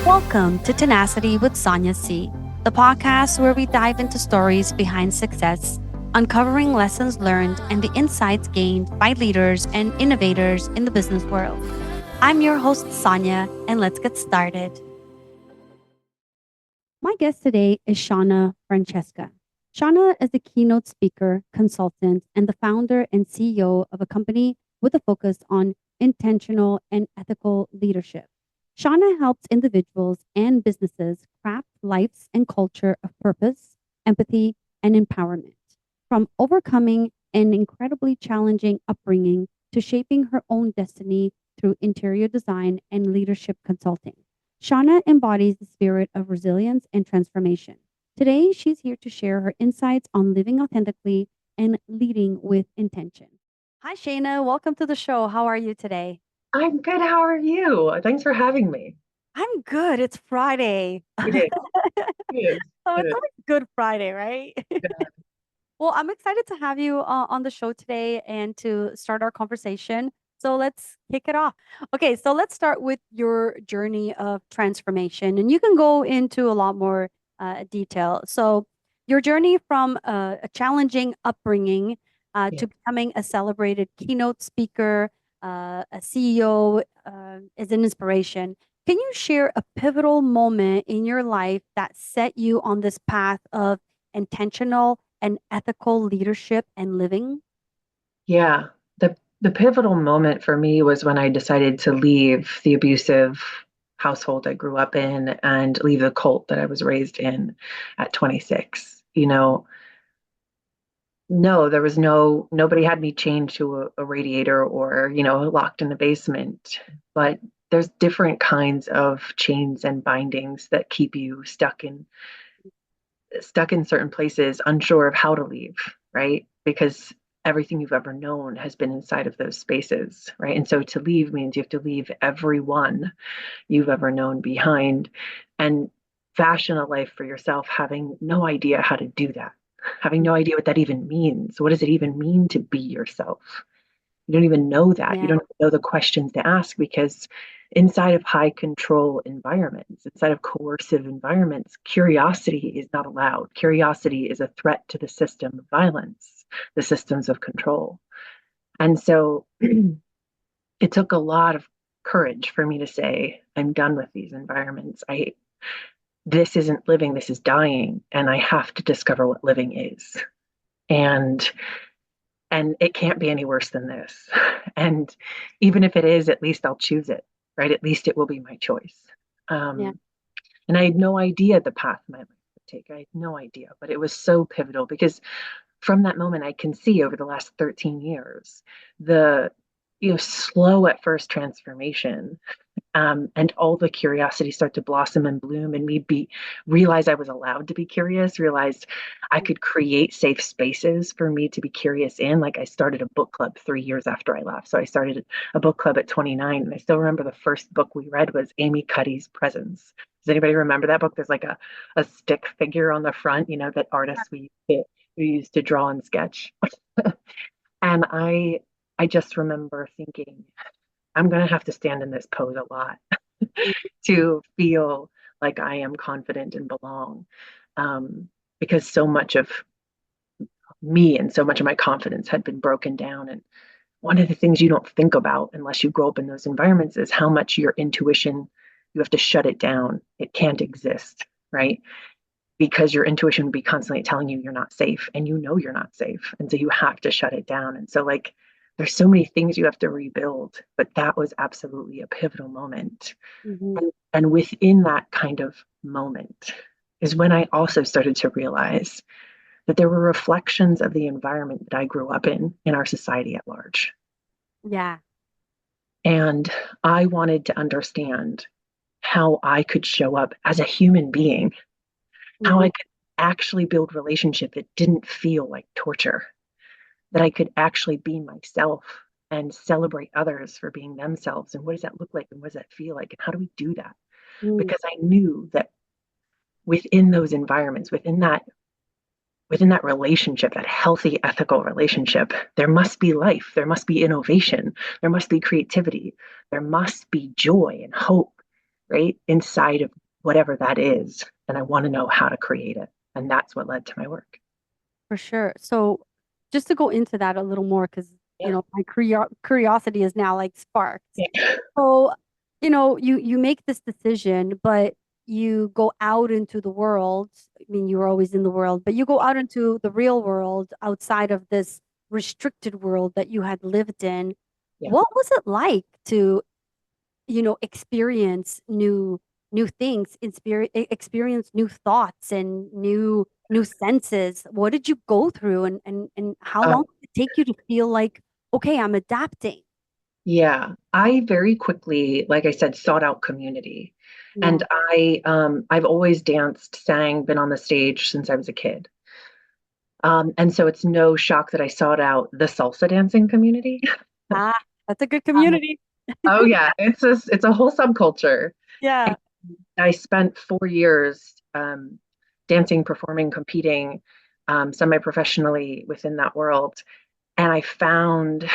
Welcome to Tenacity with Sonia C, the podcast where we dive into stories behind success, uncovering lessons learned and the insights gained by leaders and innovators in the business world. I'm your host, Sonia, and let's get started. My guest today is Shana Francesca. Shana is a keynote speaker, consultant, and the founder and CEO of a company with a focus on intentional and ethical leadership. Shana helps individuals and businesses craft lives and culture of purpose, empathy, and empowerment. From overcoming an incredibly challenging upbringing to shaping her own destiny through interior design and leadership consulting. Shana embodies the spirit of resilience and transformation. Today, she's here to share her insights on living authentically and leading with intention. Hi, Shana. Welcome to the show. How are you today? I'm good. How are you? Thanks for having me. I'm good. It's Friday. It is. It is. So It it's is. always Good Friday, right? Yeah. Well, I'm excited to have you on the show today and to start our conversation. So let's kick it off. Okay, so let's start with your journey of transformation, and you can go into a lot more detail. So, your journey from a challenging upbringing Yeah. to becoming a celebrated keynote speaker, a CEO is an inspiration. Can you share a pivotal moment in your life that set you on this path of intentional and ethical leadership and living? Yeah. The pivotal moment for me was when I decided to leave the abusive household I grew up in and leave the cult that I was raised in at 26. No, there was nobody had me chained to a radiator or, locked in the basement. But there's different kinds of chains and bindings that keep you stuck in certain places, unsure of how to leave, right? Because everything you've ever known has been inside of those spaces, right? And so to leave means you have to leave everyone you've ever known behind and fashion a life for yourself, having no idea how to do that, having no idea what that even means. What does it even mean to be yourself? You don't even know that. You Yeah. don't know the questions to ask because inside of high control environments, inside of coercive environments, curiosity is not allowed. Curiosity is a threat to the system of violence, the systems of control. And so it took a lot of courage for me to say, I'm done with these environments. This isn't living, this is dying, and I have to discover what living is. And it can't be any worse than this. And even if it is, at least I'll choose it, right? At least it will be my choice. Yeah. Um, and I had no idea the path my life would take. I had no idea, but it was so pivotal because from that moment, I can see over the last 13 years the slow at first transformation, and all the curiosity start to blossom and bloom, and realize I was allowed to be curious, realized I could create safe spaces for me to be curious in. Like I started a book club 3 years after I left. So I started a book club at 29, and I still remember the first book we read was Amy Cuddy's Presence. Does anybody remember that book? There's like a stick figure on the front, that artists we used to draw and sketch. And I just remember thinking, I'm going to have to stand in this pose a lot to feel like I am confident and belong. Because so much of me and so much of my confidence had been broken down. And one of the things you don't think about unless you grow up in those environments is how much your intuition, you have to shut it down. It can't exist, right? Because your intuition would be constantly telling you you're not safe and you're not safe. And so you have to shut it down. And so, like, there's so many things you have to rebuild, but that was absolutely a pivotal moment. Hmm. And within that kind of moment is when I also started to realize that there were reflections of the environment that I grew up in our society at large. Yeah. And I wanted to understand how I could show up as a human being, how Hmm. I could actually build relationship that didn't feel like torture, that I could actually be myself and celebrate others for being themselves. And what does that look like? And what does that feel like? And how do we do that? Mm. Because I knew that within those environments, within that relationship, that healthy, ethical relationship, there must be life, there must be innovation, there must be creativity, there must be joy and hope, right? Inside of whatever that is. And I want to know how to create it. And that's what led to my work. For sure. So just to go into that a little more, because Yeah. my curiosity is now like sparked. Yeah. So, you make this decision, but you go out into the world. I mean, you were always in the world, but you go out into the real world outside of this restricted world that you had lived in. Yeah. What was it like to, experience new things, experience new thoughts and new senses? What did you go through, and how Uh, long did it take you to feel like, okay, I'm adapting? yeah. I very quickly, like I said, sought out community. Yeah. And I've always danced, sang, been on the stage since I was a kid. And so it's no shock that I sought out the salsa dancing community. Ah, that's a good Um, community. oh yeah, it's a whole subculture. Yeah. I spent 4 years dancing, performing, competing semi-professionally within that world, and I found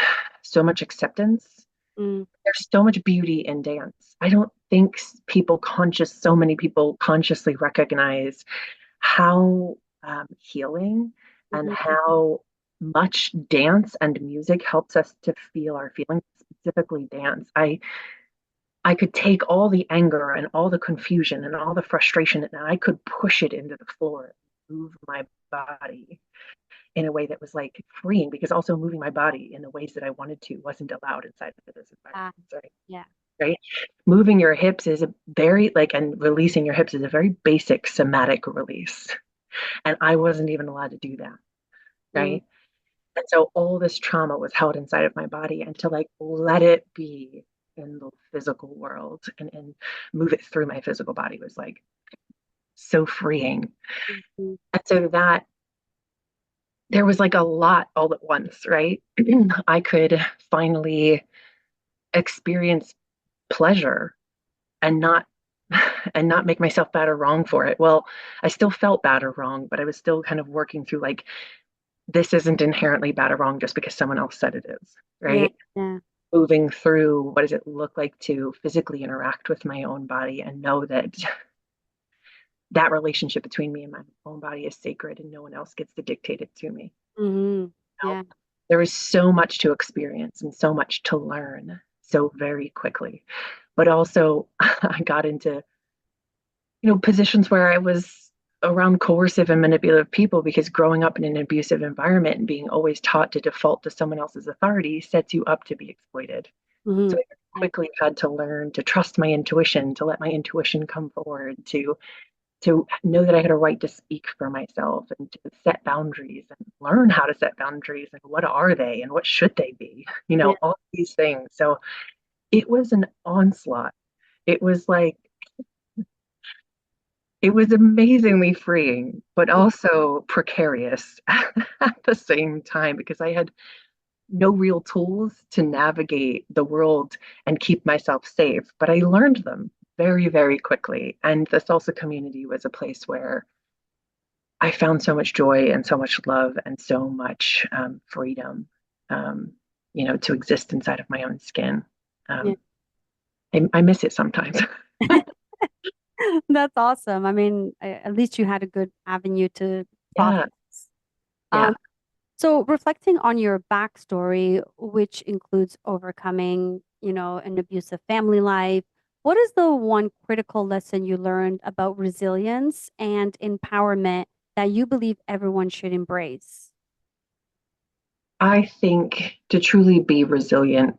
so much acceptance. Mm, There's so much beauty in dance. I don't think so many people consciously recognize how healing and mhm, how much dance and music helps us to feel our feelings, specifically dance. I could take all the anger and all the confusion and all the frustration and I could push it into the floor, move my body in a way that was like freeing, because also moving my body in the ways that I wanted to wasn't allowed inside of this environment. ah, Right. yeah. Right. Moving your hips is a very and releasing your hips is a very basic somatic release. And I wasn't even allowed to do that. Mm, Right. And so all this trauma was held inside of my body, and to like let it be in the physical world and move it through my physical body was like so freeing. mhm, And so that there was like a lot all at once, right? I could finally experience pleasure and not and not make myself bad or wrong for it. Well, I still felt bad or wrong, but I was still kind of working through like this isn't inherently bad or wrong just because someone else said it is, yeah. right? Yeah. Moving through what does it look like to physically interact with my own body and know that that relationship between me and my own body is sacred and no one else gets to dictate it to me. Hmm. You know? Yeah. There is so much to experience and so much to learn so very quickly. But also I got into, positions where I was around coercive and manipulative people, because growing up in an abusive environment and being always taught to default to someone else's authority sets you up to be exploited. Hmm. So I Yeah. quickly had to learn to trust my intuition, to let my intuition come forward, to know that I had a right to speak for myself and to set boundaries and learn how to set boundaries and what are they and what should they be, Yeah. all these things. So it was an onslaught. It was like, it was amazingly freeing, but also precarious at the same time, because I had no real tools to navigate the world and keep myself safe. But I learned them very, very quickly. And the salsa community was a place where I found so much joy and so much love and so much freedom, um, to exist inside of my own skin. Yeah. Um, I miss it sometimes. That's awesome. I mean, at least you had a good avenue to process. Yeah, yeah. Um, so reflecting on your backstory, which includes overcoming, an abusive family life, what is the one critical lesson you learned about resilience and empowerment that you believe everyone should embrace? I think to truly be resilient,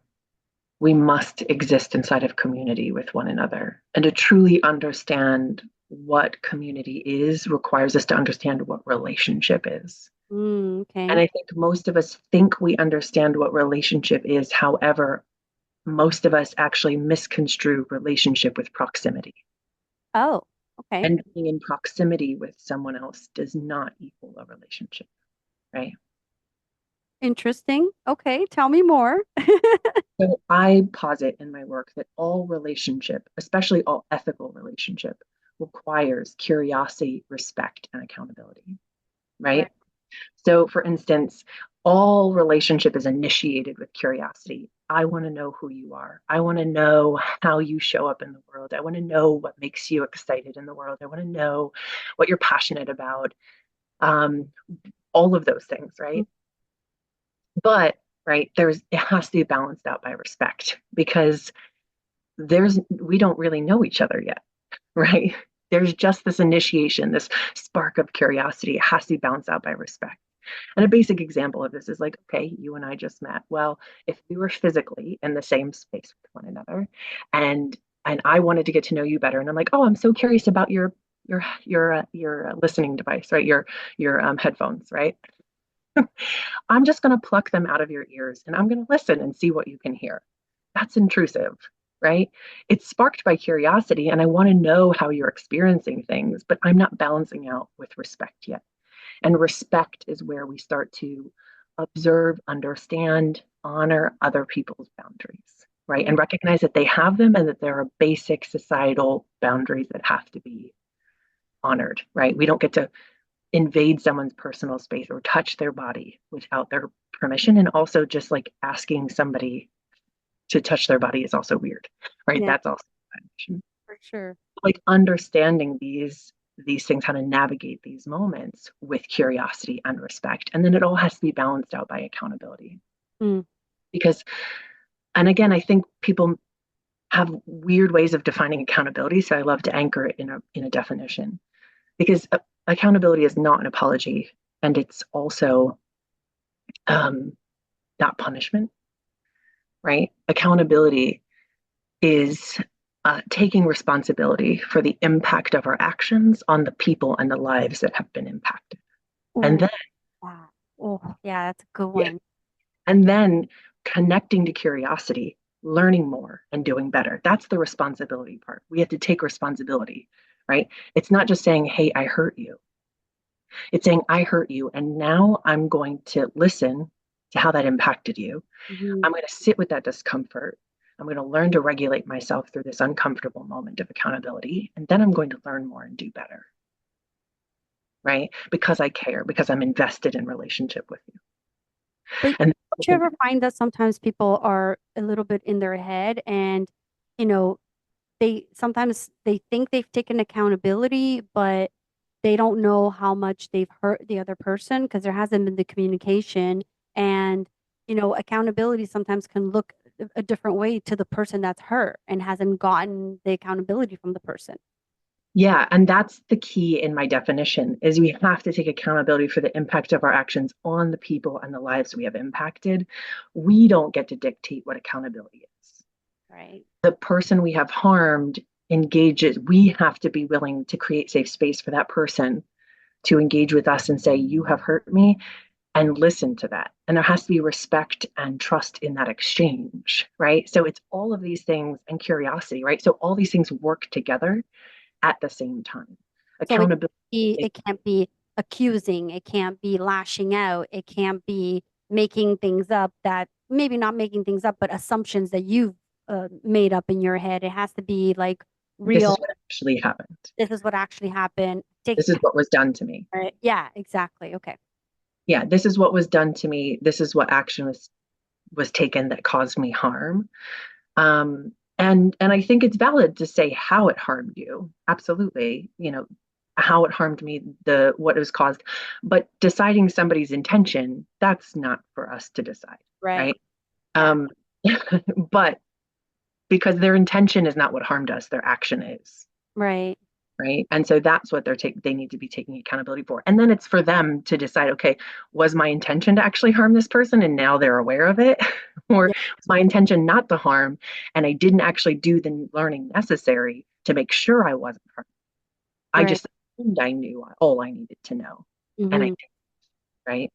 we must exist inside of community with one another. And to truly understand what community is requires us to understand what relationship is. And Okay. I think most of us think we understand what relationship is. However, most of us actually misconstrue relationship with proximity. Oh, okay. And being in proximity with someone else does not equal a relationship, right? Interesting. Okay, tell me more. So I posit in my work that all relationship, especially all ethical relationship, requires curiosity, respect, and accountability, Right. right? So, for instance, all relationship is initiated with curiosity. I want to know who you are. I want to know how you show up in the world. I want to know what makes you excited in the world. I want to know what you're passionate about. Um, all of those things, right? But right, it has to be balanced out by respect, because we don't really know each other yet, right? There's just this initiation, this spark of curiosity. It has to be balanced out by respect. And a basic example of this is like, okay, you and I just met. Well, if we were physically in the same space with one another, and I wanted to get to know you better, and I'm like, oh, I'm so curious about your listening device, right? Your headphones, right? I'm just going to pluck them out of your ears and I'm going to listen and see what you can hear. That's intrusive, right? It's sparked by curiosity and I want to know how you're experiencing things, but I'm not balancing out with respect yet. And respect is where we start to observe, understand, honor other people's boundaries, right? And recognize that they have them and that there are basic societal boundaries that have to be honored, right? We don't get to invade someone's personal space or touch their body without their permission. And also just like asking somebody to touch their body is also weird, right? Yeah, That's also for sure. like understanding these things, how to navigate these moments with curiosity and respect. And then it all has to be balanced out by accountability. Mm. Because, and again, I think people have weird ways of defining accountability. So I love to anchor it in a definition, because accountability is not an apology, and it's also um, not punishment, right? Accountability is taking responsibility for the impact of our actions on the people and the lives that have been impacted. And Oh, then, wow. Oh, yeah, that's a good yeah, one. and then connecting to curiosity, learning more and doing better. That's the responsibility part. We have to take responsibility, right? It's not just saying, hey, I hurt you. It's saying, I hurt you. And now I'm going to listen to how that impacted you. Mhm. I'm going to sit with that discomfort. I'm going to learn to regulate myself through this uncomfortable moment of accountability. And then I'm going to learn more and do better, right? Because I care, because I'm invested in relationship with you. But And don't you ever find that sometimes people are a little bit in their head and, you know, they think they've taken accountability, but they don't know how much they've hurt the other person because there hasn't been the communication. And, accountability sometimes can look a different way to the person that's hurt and hasn't gotten the accountability from the person. yeah, and that's the key in my definition is we have to take accountability for the impact of our actions on the people and the lives we have impacted. We don't get to dictate what accountability is. Right. The person we have harmed engages, we have to be willing to create safe space for that person to engage with us and say, you have hurt me, and listen to that. And there has to be respect and trust in that exchange, right? So it's all of these things and curiosity, right? So all these things work together at the same time. So Accountability. it can't be accusing, it can't be lashing out, it can't be making things up that maybe not making things up, but assumptions that you've made up in your head. It has to be like This is real. what actually happened. This is what actually happened. Take This is what was done to me. right. Yeah, exactly. Okay. Yeah, this is what was done to me. This is what action was taken that caused me harm. And I think it's valid to say how it harmed you. Absolutely, how it harmed me, the what it was caused. But deciding somebody's intention, that's not for us to decide, Right. right? Yeah. Um, but because their intention is not what harmed us, their action is. Right. Right. And so that's what they need to be taking accountability for. And then it's for them to decide, okay, was my intention to actually harm this person and now they're aware of it? Or Yeah. was my intention not to harm and I didn't actually do the learning necessary to make sure I wasn't harmed? I Right. just assumed I knew all I needed to know. And I Hmm. did, right?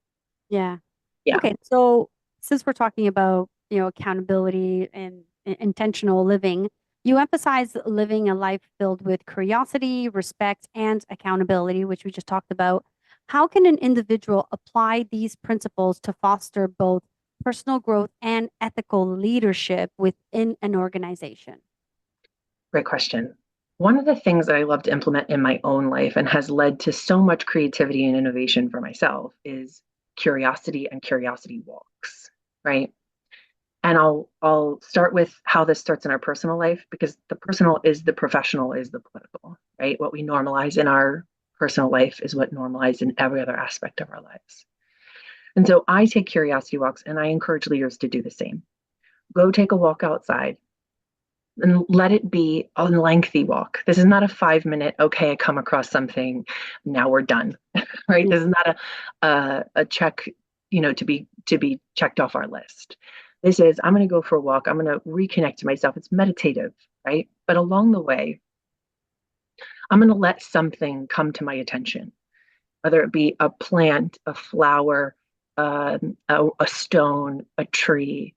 Yeah. Yeah. Okay. So since we're talking about, accountability and intentional living, you emphasize living a life filled with curiosity, respect, and accountability, which we just talked about. How can an individual apply these principles to foster both personal growth and ethical leadership within an organization? Great question. One of the things that I love to implement in my own life and has led to so much creativity and innovation for myself is curiosity and curiosity walks, right? And I'll start with how this starts in our personal life, because the personal is the professional is the political, right? What we normalize in our personal life is what normalized in every other aspect of our lives. And so I take curiosity walks, and I encourage leaders to do the same. Go take a walk outside and let it be a lengthy walk. This is not a 5 minute, okay, I come across something, now we're done, right? This is not a check, to be checked off our list. This is, I'm going to go for a walk. I'm going to reconnect to myself. It's meditative, right? But along the way, I'm going to let something come to my attention, whether it be a plant, a flower, a stone, a tree,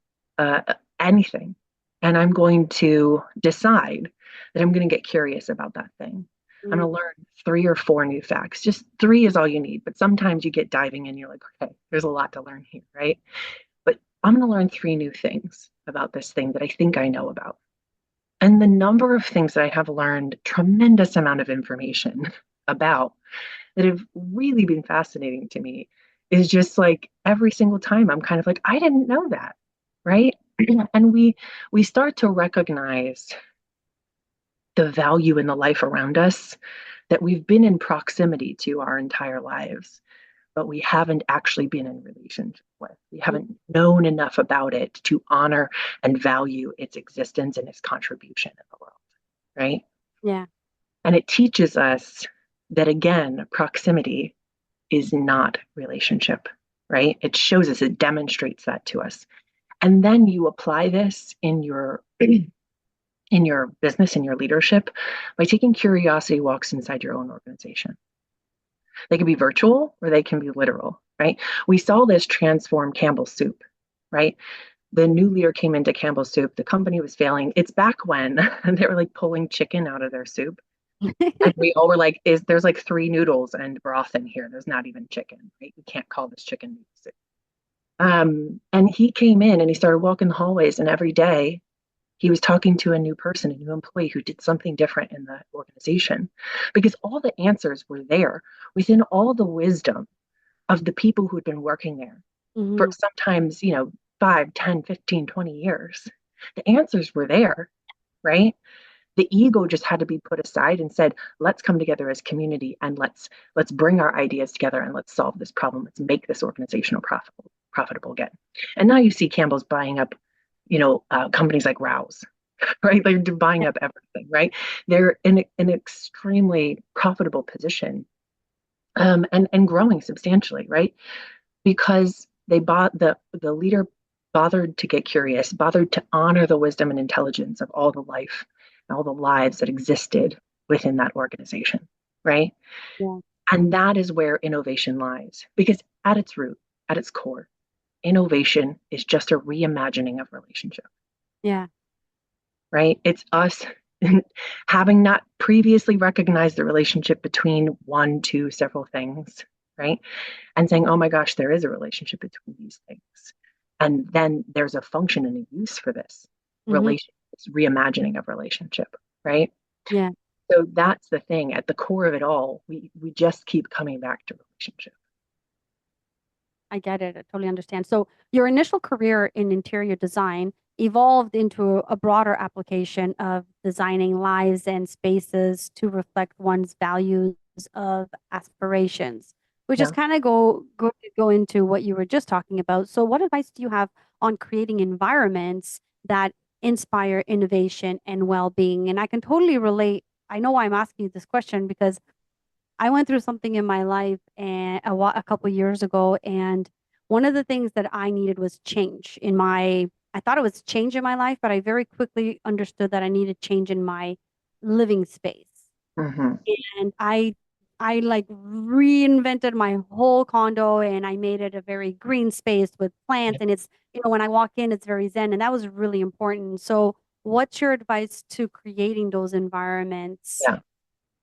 anything. And I'm going to decide that I'm going to get curious about that thing. I'm going to learn 3 or 4 new facts. Just 3 is all you need. But sometimes you get diving in, you're like, okay, there's a lot to learn here, right? But I'm going to learn 3 new things about this thing that I think I know about. And the number of things that I have learned, tremendous amount of information about, that have really been fascinating to me, is just like every single time I'm kind of like, I didn't know that, right? And we start to recognize the value in the life around us that we've been in proximity to our entire lives, but we haven't actually been in relationship with. We haven't known enough about it to honor and value its existence and its contribution in the world, right? Yeah. And it teaches us that, again, proximity is not relationship, right? It shows us, it demonstrates that to us. And then you apply this in your in your business, in your leadership, by taking curiosity walks inside your own organization. They can be virtual or they can be literal, right? We saw this transform Campbell's Soup, right? The new leader came into Campbell's Soup. The company was failing. It's back when they were like pulling chicken out of their soup. And we all were like, there's like 3 noodles and broth in here. There's not even chicken, right? We can't call this chicken noodle soup. And he came in and he started walking the hallways, and every day he was talking to a new person, a new employee who did something different in the organization, because all the answers were there within all the wisdom of the people who had been working there for sometimes, 5, 10, 15, 20 years. The answers were there, right? The ego just had to be put aside and said, let's come together as community, and let's bring our ideas together, and let's solve this problem. Let's make this organizational profitable again. And now you see Campbell's buying up, companies like Rouse, right? They're buying up everything, right? They're in an extremely profitable position, and growing substantially, right? Because they bought the leader bothered to get curious, bothered to honor the wisdom and intelligence of all the life and all the lives that existed within that organization, right? Yeah. And that is where innovation lies, because at its root, at its core, innovation is just a reimagining of relationship. Yeah. Right? It's us having not previously recognized the relationship between one, two, several things, right? And saying, oh my gosh, there is a relationship between these things. And then there's a function and a use for this relation, this reimagining of relationship, right? Yeah. So that's the thing. At the core of it all, we just keep coming back to relationship. I get it. I totally understand. So your initial career in interior design evolved into a broader application of designing lives and spaces to reflect one's values of aspirations, which is Yeah. kind of go into what you were just talking about. So what advice do you have on creating environments that inspire innovation and well-being? And I can totally relate. I know why I'm asking you this question, because I went through something in my life and a couple years ago, and one of the things that I needed was change in my. I thought it was change in my life, but I very quickly understood that I needed change in my living space, Mm-hmm. and I like reinvented my whole condo, and I made it a very green space with plants, and it's when I walk in, it's very zen, and that was really important. So, what's your advice to creating those environments? Yeah.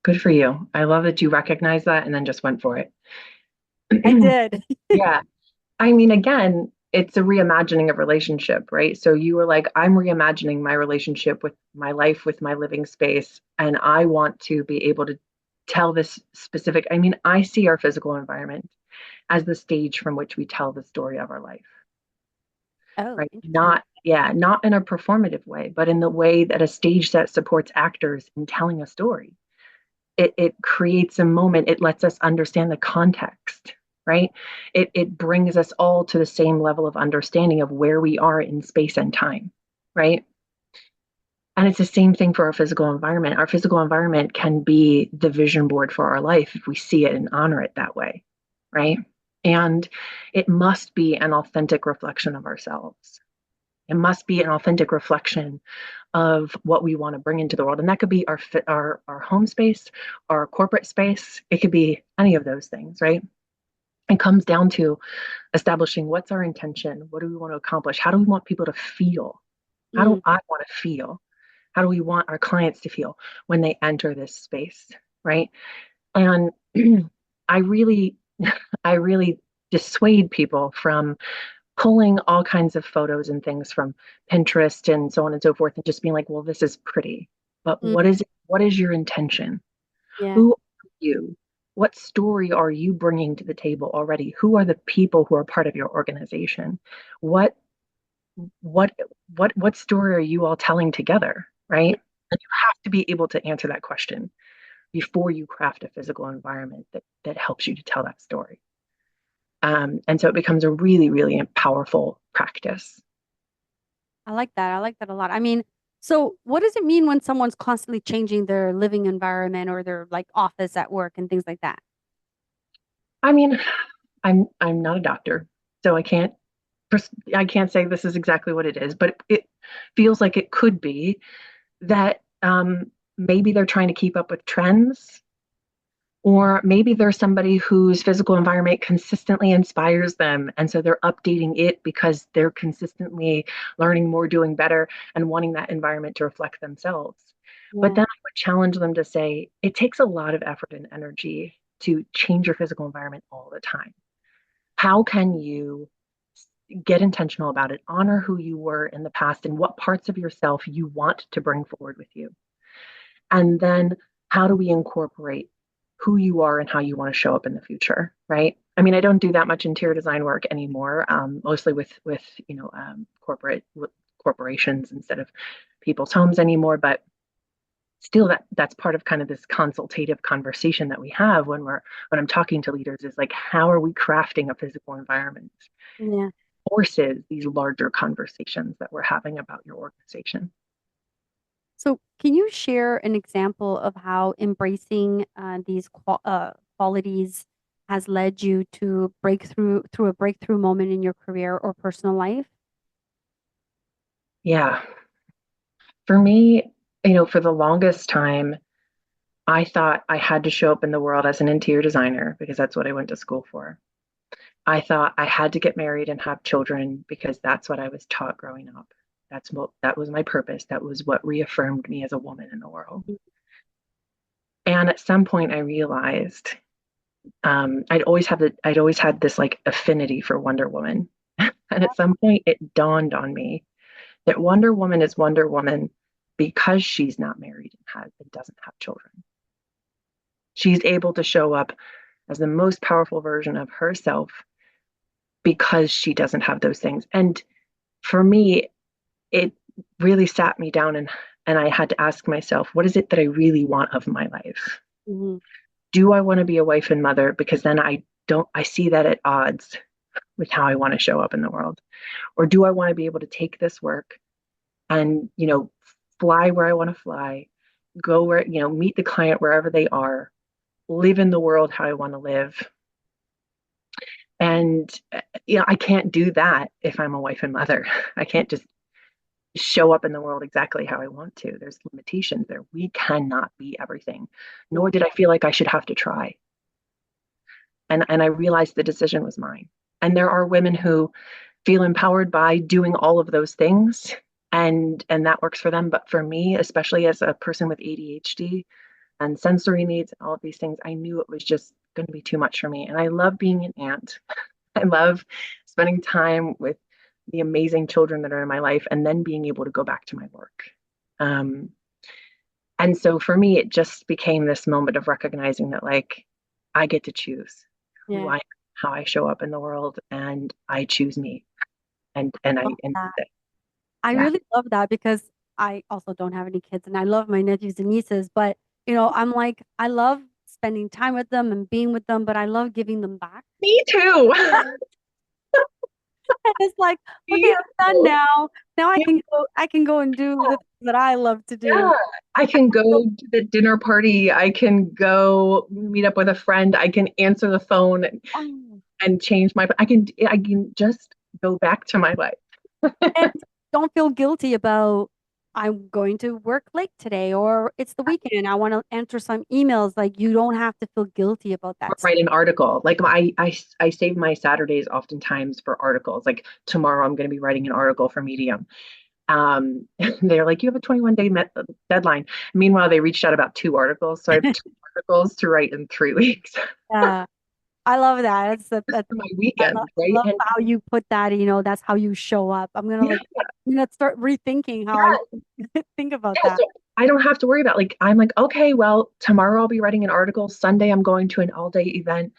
Good for you. I love that you recognize that and then just went for it. I did. Yeah. I mean, again, it's a reimagining of relationship, right? So you were like, I'm reimagining my relationship with my life, with my living space, and I want to be able to tell this specific. I mean, I see our physical environment as the stage from which we tell the story of our life, Oh, right? interesting. Not Yeah, not in a performative way, but in the way that a stage set supports actors in telling a story. It creates a moment, it lets us understand the context, right? It brings us all to the same level of understanding of where we are in space and time, right? And it's the same thing for our physical environment. Our physical environment can be the vision board for our life if we see it and honor it that way, right? And it must be an authentic reflection of ourselves. It must be an authentic reflection of what we want to bring into the world. And that could be our home space, our corporate space. It could be any of those things, right? It comes down to establishing what's our intention? What do we want to accomplish? How do we want people to feel? How do Mm, I want to feel? How do we want our clients to feel when they enter this space, right? And I really, I really dissuade people from pulling all kinds of photos and things from Pinterest and so on and so forth and just being like, well, this is pretty. But mm, what is your intention? yeah. Who are you? What story are you bringing to the table already? Who are the people who are part of your organization? What what what story are you all telling together, right? And you have to be able to answer that question before you craft a physical environment that helps you to tell that story. And so it becomes a really, really powerful practice. I like that. I like that a lot. I mean, so what does it mean when someone's constantly changing their living environment or their like office at work and things like that? I mean, I'm not a doctor, so I can't say this is exactly what it is, but it feels like it could be that maybe they're trying to keep up with trends, or maybe there's somebody whose physical environment consistently inspires them. And so they're updating it because they're consistently learning more, doing better, and wanting that environment to reflect themselves. But Yeah. then I would challenge them to say it takes a lot of effort and energy to change your physical environment all the time. How can you get intentional about it, honor who you were in the past and what parts of yourself you want to bring forward with you? And then how do we incorporate who you are and how you want to show up in the future, right? I mean, I don't do that much interior design work anymore, mostly with corporations instead of people's homes anymore. But still, that's part of kind of this consultative conversation that we have when I'm talking to leaders is like, how are we crafting a physical environment? Yeah. Forces these larger conversations that we're having about your organization. So can you share an example of how embracing these qualities has led you to through a breakthrough moment in your career or personal life? Yeah. For me, for the longest time, I thought I had to show up in the world as an interior designer because that's what I went to school for. I thought I had to get married and have children because that's what I was taught growing up. That was my purpose. That was what reaffirmed me as a woman in the world. And at some point, I realized I'd always had this like affinity for Wonder Woman. And at some point, it dawned on me that Wonder Woman is Wonder Woman because she's not married and doesn't have children. She's able to show up as the most powerful version of herself because she doesn't have those things. And for me, it really sat me down and I had to ask myself, what is it that I really want of my life? Mhm. Do I want to be a wife and mother? Because then I see that at odds with how I want to show up in the world. Or do I want to be able to take this work and, fly where I want to fly, go where, meet the client wherever they are, live in the world how I want to live. And, I can't do that if I'm a wife and mother. I can't just show up in the world exactly how I want to. There's limitations there. We cannot be everything, Yeah. nor did I feel like I should have to try. And I realized the decision was mine. And there are women who feel empowered by doing all of those things and that works for them. But for me, especially as a person with ADHD and sensory needs and all of these things, I knew it was just going to be too much for me. And I love being an aunt. I love spending time with the amazing children that are in my life and then being able to go back to my work. Um, and so for me, it just became this moment of recognizing that, like, I get to choose who Yeah. I am, how I show up in the world, and I choose me. And I Love and that. that's it. I Yeah. really love that because I also don't have any kids and I love my nephews and nieces, but I'm like, I love spending time with them and being with them, but I love giving them back. Me too. And it's like, okay, Me I'm done too. now. Now Yeah. I can go and do the things that I love to Yeah. do. I can go to the dinner party. I can go meet up with a friend. I can answer the phone Oh, and change I can just go back to my life. and don't feel guilty about I'm going to work late today or it's the weekend. I want to answer some emails. Like you don't have to feel guilty about Or that stuff. write an article. Like I save my Saturdays oftentimes for articles. Like tomorrow I'm going to be writing an article for Medium. They're like, you have a 21-day deadline. Meanwhile, they reached out about 2 articles. So I have 2 articles to write in 3 weeks. Yeah. I love that. Just That's for my weekend, I right? love And how you put that, that's how you show up. yeah, I'm gonna start rethinking how I yeah, think about yeah. that. So I don't have to worry about like I'm like, okay, well, tomorrow I'll be writing an article. Sunday I'm going to an all-day event.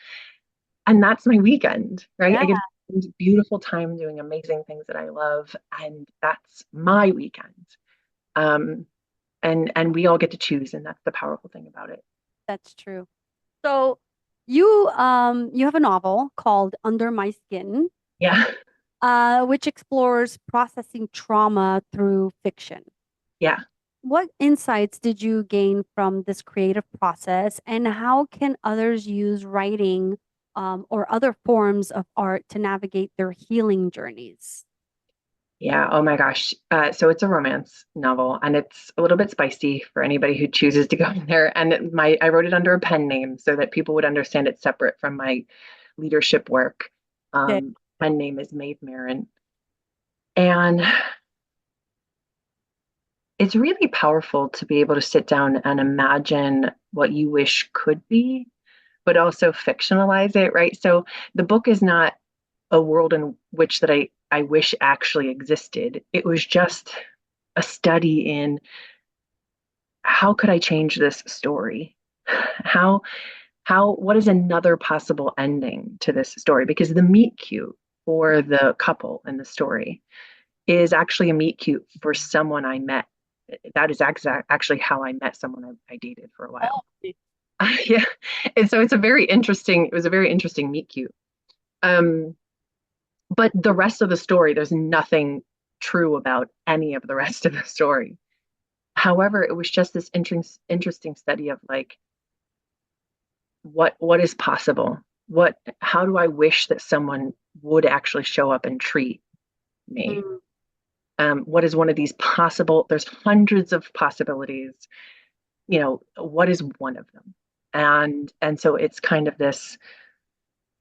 And that's my weekend, right? Yeah, I get to spend beautiful time doing amazing things that I love, and that's my weekend. Um, and we all get to choose, and that's the powerful thing about it. that's true. So you have a novel called Under My Skin, Yeah, which explores processing trauma through fiction. yeah, What insights did you gain from this creative process, and how can others use writing or other forms of art to navigate their healing journeys? yeah. Oh my gosh. So it's a romance novel, and it's a little bit spicy for anybody who chooses to go in there. And I wrote it under a pen name so that people would understand it's separate from my leadership work. Okay. Pen name is Maeve Marin, and it's really powerful to be able to sit down and imagine what you wish could be, but also fictionalize it, right? So the book is not a world in which that I wish actually existed. It was just a study in how could I change this story? How what is another possible ending to this story? Because the meet cute for the couple in the story is actually a meet cute for someone I met. That is actually how I met someone I dated for a Oh, while. Yeah, and so it's a very interesting. It was a very interesting meet cute. Um, but the rest of the story, there's nothing true about any of the rest of the story. However, it was just this interesting study of like what is possible. What how do I wish that someone would actually show up and treat me? mm, What is one of these possible? There's hundreds of possibilities. What is one of them? And so it's kind of this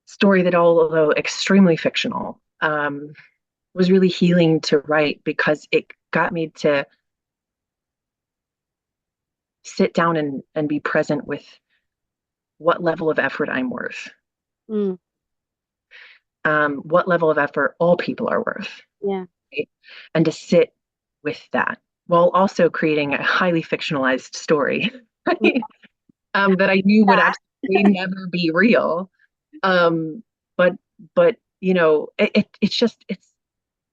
story that, although extremely fictional, was really healing to write because it got me to sit down and be present with what level of effort I'm worth, mm, what level of effort all people are worth, yeah. right? And to sit with that while also creating a highly fictionalized story, Love right? That I knew would that. absolutely never be real. Um, but it's just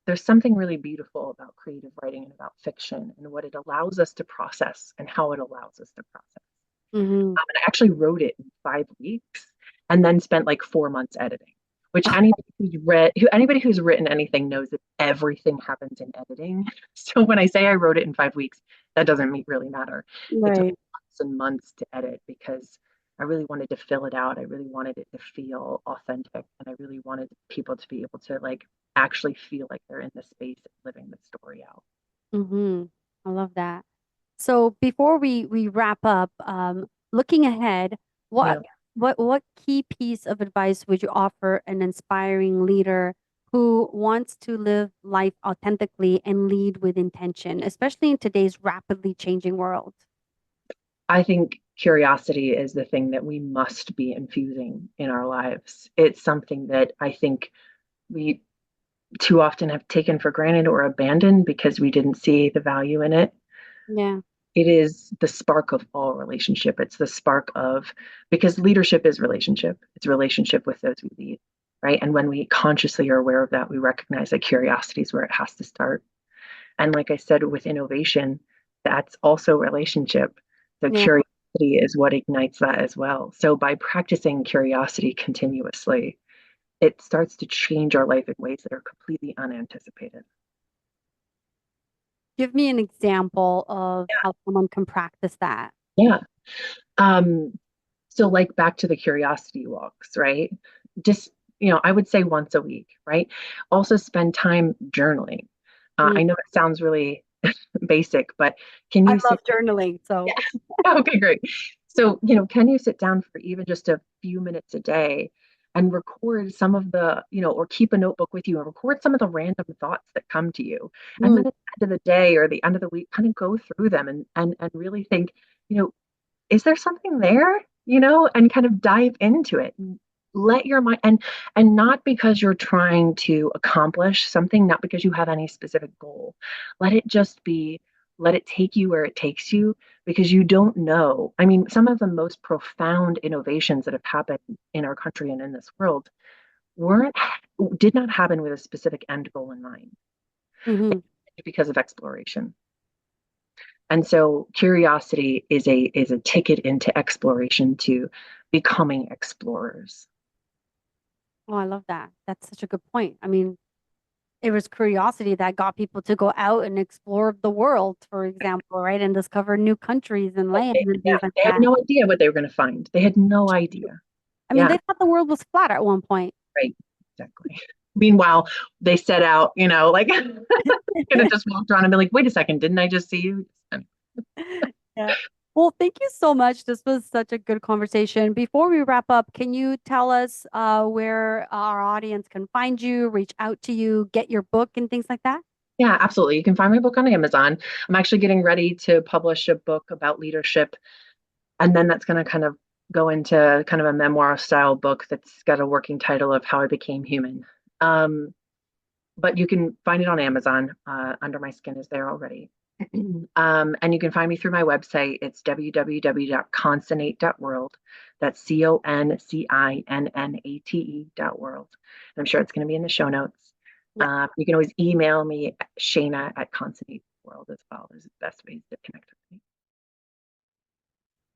there's something really beautiful about creative writing and about fiction and what it allows us to process and how it allows us to process. Hmm. And I actually wrote it in 5 weeks and then spent like 4 months editing, which anybody who's written anything knows that everything happens in editing. So when I say I wrote it in 5 weeks, that doesn't really matter. It took Right. months and months to edit because I really wanted to fill it out. I really wanted it to feel authentic, and I really wanted people to be able to like actually feel like they're in the space living the story out. Hmm. I love that. So before we wrap up, looking ahead, what Yeah. what key piece of advice would you offer an inspiring leader who wants to live life authentically and lead with intention, especially in today's rapidly changing world? I think curiosity is the thing that we must be infusing in our lives. It's something that I think we too often have taken for granted or abandoned because we didn't see the value in it. Yeah. It is the spark of all relationship. It's the spark of, because leadership is relationship. It's relationship with those we lead, right? And when we consciously are aware of that, we recognize that curiosity is where it has to start. And like I said, with innovation, that's also relationship. So Yeah. curiosity is what ignites that as well. So by practicing curiosity continuously, it starts to change our life in ways that are completely unanticipated. Give me an example of how someone can practice that. Yeah. Um, so like back to the curiosity walks, right? Just, I would say once a week, right? Also spend time journaling. Mm. I know it sounds really basic, but can I you love sit journaling, so Okay, great. So, can you sit down for even just a few minutes a day and record some of the, or keep a notebook with you and record some of the random thoughts that come to you. And mm, then at the end of the day or the end of the week, kind of go through them and really think, you know, is there something there? And kind of dive into it. Let your mind and not because you're trying to accomplish something, not because you have any specific goal. Let it just be, let it take you where it takes you because you don't know. I mean, some of the most profound innovations that have happened in our country and in this world weren't did not happen with a specific end goal in mind mhm. because of exploration. And so curiosity is a ticket into exploration to becoming explorers. Oh, I love that. That's such a good point. I mean, it was curiosity that got people to go out and explore the world, for example, right? And discover new countries and lands and Yeah, things like they had that. no idea what they were going to find. They had no idea. I mean, Yeah, they thought the world was flat at one point. right. Exactly. Meanwhile, they set out, like could have just walked around and been like, wait a second, didn't I just see you? Yeah. Well, thank you so much. This was such a good conversation. Before we wrap up, can you tell us where our audience can find you, reach out to you, get your book and things like that? Yeah, absolutely. You can find my book on Amazon. I'm actually getting ready to publish a book about leadership. And then that's going to kind of go into kind of a memoir style book that's got a working title of How I Became Human. Um, but you can find it on Amazon. Under My Skin is there already. And you can find me through my website. It's www.concinnate.world. That's CONCINNATE.world. I'm sure it's going to be in the show notes. Yeah. You can always email me at Shana at Concinnate World as well. There's the best ways to connect with me.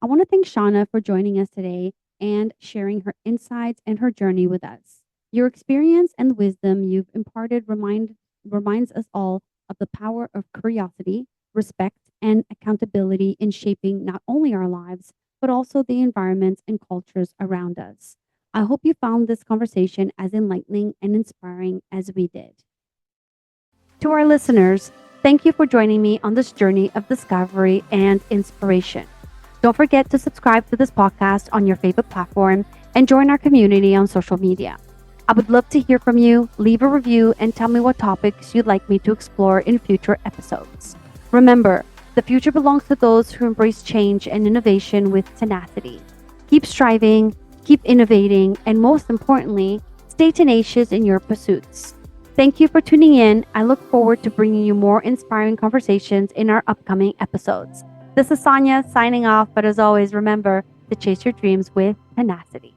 I want to thank Shauna for joining us today and sharing her insights and her journey with us. Your experience and wisdom you've imparted reminds us all of the power of curiosity, respect, and accountability in shaping not only our lives, but also the environments and cultures around us. I hope you found this conversation as enlightening and inspiring as we did. To our listeners, thank you for joining me on this journey of discovery and inspiration. Don't forget to subscribe to this podcast on your favorite platform and join our community on social media. I would love to hear from you. Leave a review and tell me what topics you'd like me to explore in future episodes. Remember, the future belongs to those who embrace change and innovation with tenacity. Keep striving, keep innovating, and most importantly, stay tenacious in your pursuits. Thank you for tuning in. I look forward to bringing you more inspiring conversations in our upcoming episodes. This is Sonia signing off, but as always, remember to chase your dreams with tenacity.